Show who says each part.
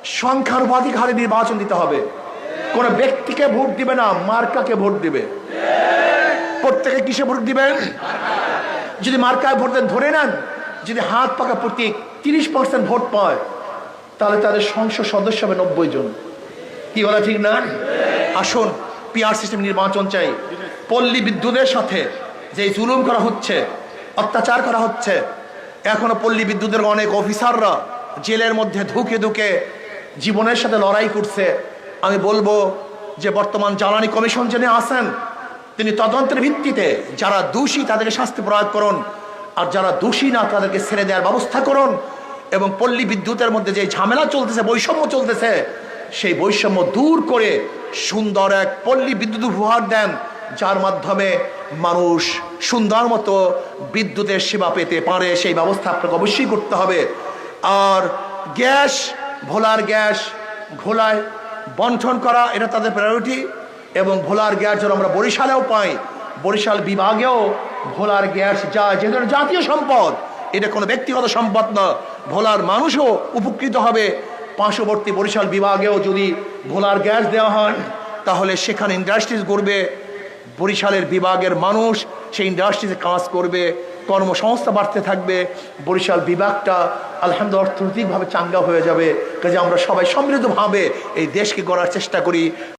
Speaker 1: সংখ্যানুপাতিক হারে নির্বাচন দিতে হবে। কোন ব্যক্তিকে ভোট দিবে না, মার্কাকে ভোট দিবে। প্রত্যেকে কিসে ভোট দিবেন? যদি মার্কায় ভোট দেন, ধরে নেন যদি হাত পাকা প্রতীক 30% ভোট পায়, তাহলে তাদের সংসদ সদস্য হবে 90 জন। কি বলা ঠিক না? আসুন পিআর সিস্টেম নির্বাচন চাই। পল্লী বিদ্যুতের সাথে যে জুলুম করা হচ্ছে, অত্যাচার করা হচ্ছে, এখনো পল্লী বিদ্যুতের অনেক অফিসাররা জেলের মধ্যে ধুকে ধুকে জীবনের সাথে লড়াই করছে। আমি বলবো যে বর্তমান জ্বালানি কমিশন যিনি আছেন, তিনি তদন্তের ভিত্তিতে যারা দোষী তাদেরকে শাস্তি প্রয়োগ করুন, আর যারা দোষী না তাদেরকে ছেড়ে দেওয়ার ব্যবস্থা করুন। এবং পল্লী বিদ্যুতের মধ্যে যে ঝামেলা চলতেছে, বৈষম্য চলতেছে, সেই বৈষম্য দূর করে সুন্দর এক পল্লী বিদ্যুৎ উপহার দেন, যার মাধ্যমে মানুষ সুন্দর মতো বিদ্যুতের সেবা পেতে পারে। সেই ব্যবস্থা আপনাকে অবশ্যই করতে হবে। আর গ্যাস, ভোলার গ্যাস ঘোলায় বন্টন করা, এটা তাদের প্রায়োরিটি। এবং ভোলার গ্যাস যেন আমরা বরিশালেও পাই, বরিশাল বিভাগেও ভোলার গ্যাস যায়, যেহেতু জাতীয় সম্পদ, এটা কোনো ব্যক্তিগত সম্পদ না। ভোলার মানুষও উপকৃত হবে। পার্শ্ববর্তী বরিশাল বিভাগেও যদি ভোলার গ্যাস দেওয়া হয়, তাহলে সেখানে ইন্ডাস্ট্রিজ গড়বে, বরিশালের বিভাগের মানুষ সেই ইন্ডাস্ট্রিজে কাজ করবে, কর্মসংস্থা বাড়তে থাকবে, বরিশাল বিভাগটা আলহামদুলিল্লাহ অর্থনৈতিকভাবে চাঙ্গা হয়ে যাবে। কাজে আমরা সবাই সমৃদ্ধভাবে এই দেশকে গড়ার চেষ্টা করি।